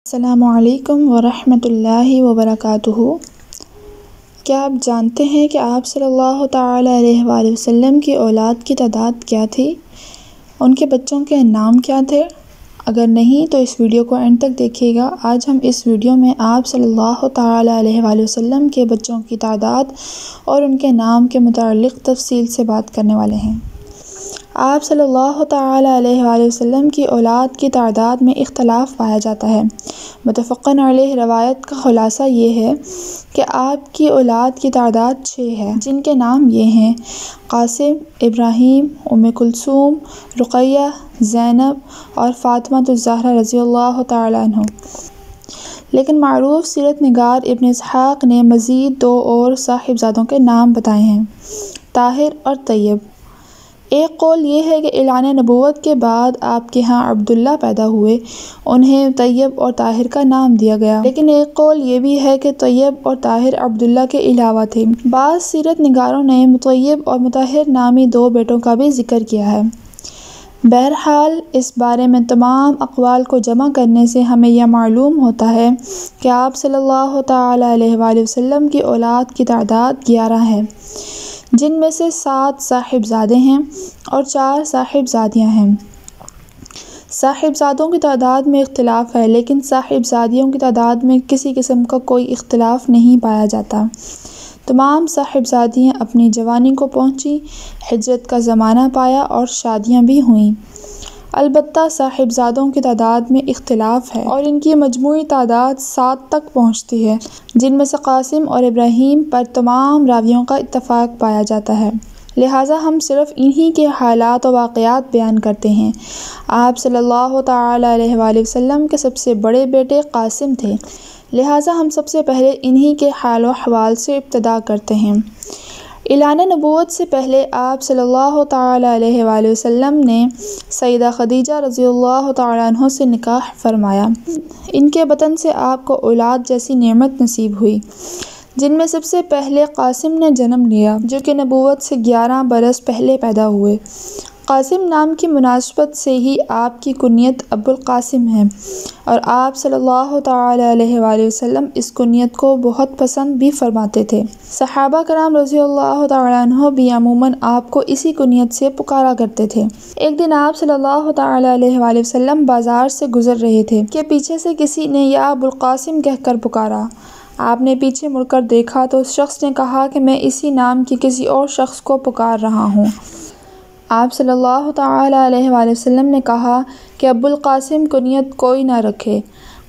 السلام علیکم ورحمۃ اللہ وبرکاتہ۔ کیا آپ جانتے ہیں کہ آپ صلی اللہ تعالیٰ علیہ وآلہ وسلم کی اولاد کی تعداد کیا تھی؟ ان کے بچوں کے نام کیا تھے؟ اگر نہیں تو اس ویڈیو کو اینڈ تک دیکھیے گا۔ آج ہم اس ویڈیو میں آپ صلی اللہ تعالیٰ علیہ وآلہ وسلم کے بچوں کی تعداد اور ان کے نام کے متعلق تفصیل سے بات کرنے والے ہیں۔ آپ صلی اللہ تعالیٰ علیہ وآلہ وسلم کی اولاد کی تعداد میں اختلاف پایا جاتا ہے۔ متفقن علیہ روایت کا خلاصہ یہ ہے کہ آپ کی اولاد کی تعداد 6 ہے، جن کے نام یہ ہیں: قاسم، ابراہیم، ام کلثوم، رقیہ، زینب اور فاطمۃ الزہرا رضی اللہ تعالیٰ عنہ۔ لیکن معروف سیرت نگار ابن اسحاق نے مزید 2 اور صاحبزادوں کے نام بتائے ہیں: طاہر اور طیب۔ ایک قول یہ ہے کہ اعلان نبوت کے بعد آپ کے ہاں عبداللہ پیدا ہوئے، انہیں طیب اور طاہر کا نام دیا گیا، لیکن ایک قول یہ بھی ہے کہ طیب اور طاہر عبداللہ کے علاوہ تھے۔ بعض سیرت نگاروں نے مطیب اور مطہر نامی 2 بیٹوں کا بھی ذکر کیا ہے۔ بہرحال اس بارے میں تمام اقوال کو جمع کرنے سے ہمیں یہ معلوم ہوتا ہے کہ آپ صلی اللہ تعالیٰ علیہ وآلہ وسلم کی اولاد کی تعداد 11 ہے، جن میں سے 7 صاحبزادے ہیں اور 4 صاحبزادیاں ہیں۔ صاحبزادوں کی تعداد میں اختلاف ہے، لیکن صاحبزادیوں کی تعداد میں کسی قسم کا کوئی اختلاف نہیں پایا جاتا۔ تمام صاحبزادیاں اپنی جوانی کو پہنچیں، ہجرت کا زمانہ پایا اور شادیاں بھی ہوئیں۔ البتہ صاحبزادوں کی تعداد میں اختلاف ہے اور ان کی مجموعی تعداد 7 تک پہنچتی ہے، جن میں سے قاسم اور ابراہیم پر تمام راویوں کا اتفاق پایا جاتا ہے، لہٰذا ہم صرف انہی کے حالات و واقعات بیان کرتے ہیں۔ آپ صلی اللہ تعالیٰ علیہ وآلہ وسلم کے سب سے بڑے بیٹے قاسم تھے، لہٰذا ہم سب سے پہلے انہی کے حال و احوال سے ابتدا کرتے ہیں۔ اعلان نبوت سے پہلے آپ صلی اللہ تعالیٰ علیہ وآلہ وسلم نے سیدہ خدیجہ رضی اللہ تعالیٰ عنہ سے نکاح فرمایا۔ ان کے بطن سے آپ کو اولاد جیسی نعمت نصیب ہوئی، جن میں سب سے پہلے قاسم نے جنم لیا، جو کہ نبوت سے 11 برس پہلے پیدا ہوئے۔ قاسم نام کی مناسبت سے ہی آپ کی کنیت ابو القاسم ہے، اور آپ صلی اللہ تعالیٰ علیہ وآلہ وسلم اس کنیت کو بہت پسند بھی فرماتے تھے۔ صحابہ کرام رضی اللہ تعالیٰ عنہ بھی عموماً آپ کو اسی کنیت سے پکارا کرتے تھے۔ ایک دن آپ صلی اللہ تعالیٰ علیہ وآلہ وسلم بازار سے گزر رہے تھے کہ پیچھے سے کسی نے یا ابو القاسم کہہ کر پکارا۔ آپ نے پیچھے مڑ کر دیکھا تو اس شخص نے کہا کہ میں اسی نام کے کسی اور شخص کو پکار رہا ہوں۔ آپ صلی اللہ تعالیٰ علیہ وآلہ وسلم نے کہا کہ ابو القاسم کنیت کوئی نہ رکھے۔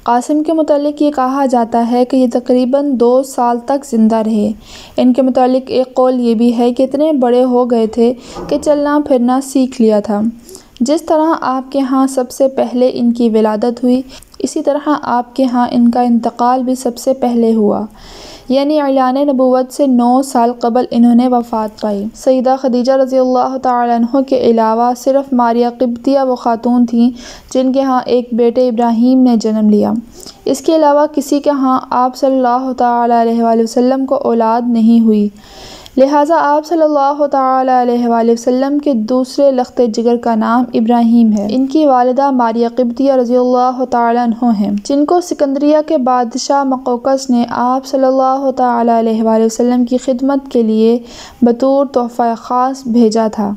قاسم کے متعلق یہ کہا جاتا ہے کہ یہ تقریباً 2 سال تک زندہ رہے۔ ان کے متعلق ایک قول یہ بھی ہے کہ اتنے بڑے ہو گئے تھے کہ چلنا پھرنا سیکھ لیا تھا۔ جس طرح آپ کے ہاں سب سے پہلے ان کی ولادت ہوئی، اسی طرح آپ کے ہاں ان کا انتقال بھی سب سے پہلے ہوا، یعنی اعلان نبوت سے 9 سال قبل انہوں نے وفات پائی۔ سیدہ خدیجہ رضی اللہ تعالیٰ عنہ کے علاوہ صرف ماریہ قبطیہ وہ خاتون تھیں جن کے ہاں ایک بیٹے ابراہیم نے جنم لیا۔ اس کے علاوہ کسی کے ہاں آپ صلی اللہ تعالیٰ علیہ وآلہ وسلم کو اولاد نہیں ہوئی، لہٰذا آپ صلی اللہ تعالیٰ علیہ وآلہ وسلم کے دوسرے لخت جگر کا نام ابراہیم ہے۔ ان کی والدہ ماریہ قبطیہ رضی اللہ تعالیٰ عنہ ہیں، جن کو سکندریہ کے بادشاہ مقوقس نے آپ صلی اللہ تعالیٰ علیہ وآلہ وسلم کی خدمت کے لیے بطور تحفہ خاص بھیجا تھا۔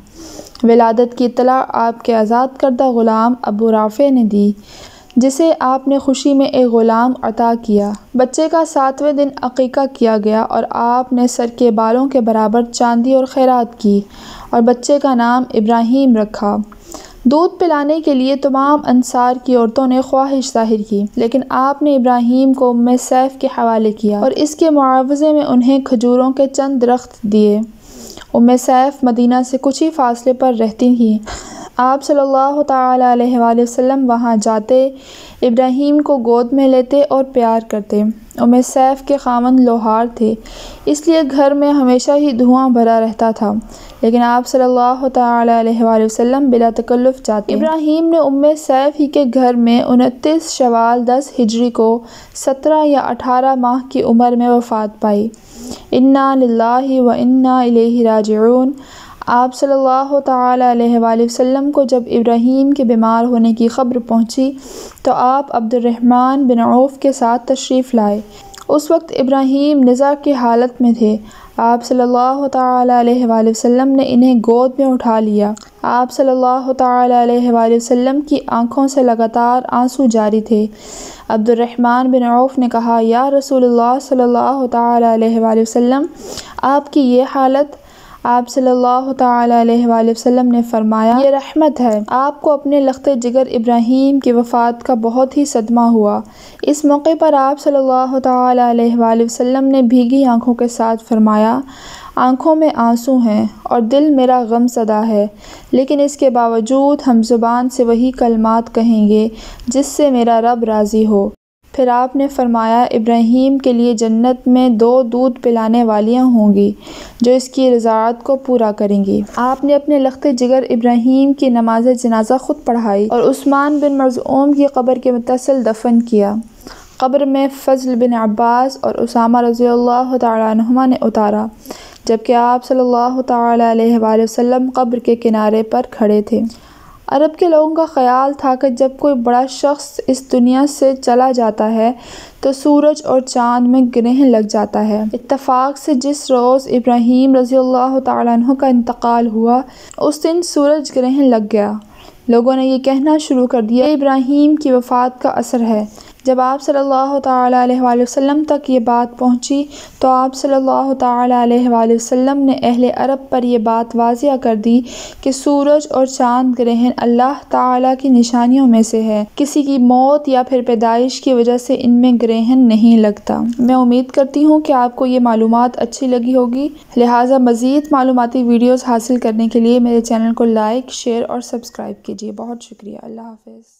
ولادت کی اطلاع آپ کے آزاد کردہ غلام ابو رافع نے دی، جسے آپ نے خوشی میں ایک غلام عطا کیا۔ بچے کا 7ویں دن عقیقہ کیا گیا اور آپ نے سر کے بالوں کے برابر چاندی اور خیرات کی اور بچے کا نام ابراہیم رکھا۔ دودھ پلانے کے لیے تمام انصار کی عورتوں نے خواہش ظاہر کی، لیکن آپ نے ابراہیم کو ام سیف کے حوالے کیا اور اس کے معاوضے میں انہیں کھجوروں کے چند درخت دیے۔ ام سیف مدینہ سے کچھ ہی فاصلے پر رہتی تھیں۔ آپ صلی اللہ تعالیٰ علیہ وآلہ وسلم وہاں جاتے، ابراہیم کو گود میں لیتے اور پیار کرتے۔ ام سیف کے خاوند لوہار تھے، اس لیے گھر میں ہمیشہ ہی دھواں بھرا رہتا تھا، لیکن آپ صلی اللہ تعالیٰ علیہ وآلہ وسلم بلا تکلف جاتے۔ ابراہیم نے ام سیف ہی کے گھر میں 29 شوال 10 ہجری کو 17 یا 18 ماہ کی عمر میں وفات پائی۔ انا للہ و انا الیہ راجعون۔ آپ صلی اللہ تعالی علیہ وآلہ وسلم کو جب ابراہیم کے بیمار ہونے کی خبر پہنچی تو آپ عبد الرحمن بن عوف کے ساتھ تشریف لائے۔ اس وقت ابراہیم نزع کی حالت میں تھے۔ آپ صلی اللہ تعالی علیہ وآلہ وسلم نے انہیں گود میں اٹھا لیا۔ آپ صلی اللہ تعالی علیہ وآلہ وسلم کی آنکھوں سے لگاتار آنسو جاری تھے۔ عبد الرحمن بن عوف نے کہا، یا رسول اللہ صلی اللہ تعالی علیہ وآلہ وسلم، آپ کی یہ حالت؟ آپ صلی اللہ تعالی علیہ وآلہ وسلم نے فرمایا، یہ رحمت ہے۔ آپ کو اپنے لخت جگر ابراہیم کی وفات کا بہت ہی صدمہ ہوا۔ اس موقع پر آپ صلی اللہ تعالی علیہ وآلہ وسلم نے بھیگی آنکھوں کے ساتھ فرمایا، آنکھوں میں آنسو ہیں اور دل میرا غم زدہ ہے، لیکن اس کے باوجود ہم زبان سے وہی کلمات کہیں گے جس سے میرا رب راضی ہو۔ پھر آپ نے فرمایا، ابراہیم کے لیے جنت میں 2 دودھ پلانے والیاں ہوں گی جو اس کی رضاعت کو پورا کریں گی۔ آپ نے اپنے لخت جگر ابراہیم کی نماز جنازہ خود پڑھائی اور عثمان بن مظعون کی قبر کے متصل دفن کیا۔ قبر میں فضل بن عباس اور اسامہ رضی اللہ تعالی عنہما نے اتارا، جبکہ آپ صلی اللہ تعالی علیہ وآلہ وسلم قبر کے کنارے پر کھڑے تھے۔ عرب کے لوگوں کا خیال تھا کہ جب کوئی بڑا شخص اس دنیا سے چلا جاتا ہے تو سورج اور چاند میں گرہن لگ جاتا ہے۔ اتفاق سے جس روز ابراہیم رضی اللہ تعالیٰ عنہ کا انتقال ہوا، اس دن سورج گرہن لگ گیا۔ لوگوں نے یہ کہنا شروع کر دیا کہ ابراہیم کی وفات کا اثر ہے۔ جب آپ صلی اللہ تعالی علیہ وآلہ وسلم تک یہ بات پہنچی تو آپ صلی اللہ تعالی علیہ وآلہ وسلم نے اہل عرب پر یہ بات واضح کر دی کہ سورج اور چاند گرہن اللہ تعالی کی نشانیوں میں سے ہے، کسی کی موت یا پھر پیدائش کی وجہ سے ان میں گرہن نہیں لگتا۔ میں امید کرتی ہوں کہ آپ کو یہ معلومات اچھی لگی ہوگی، لہٰذا مزید معلوماتی ویڈیوز حاصل کرنے کے لیے میرے چینل کو لائک، شیئر اور سبسکرائب کیجیے۔ بہت شکریہ۔ اللہ حافظ۔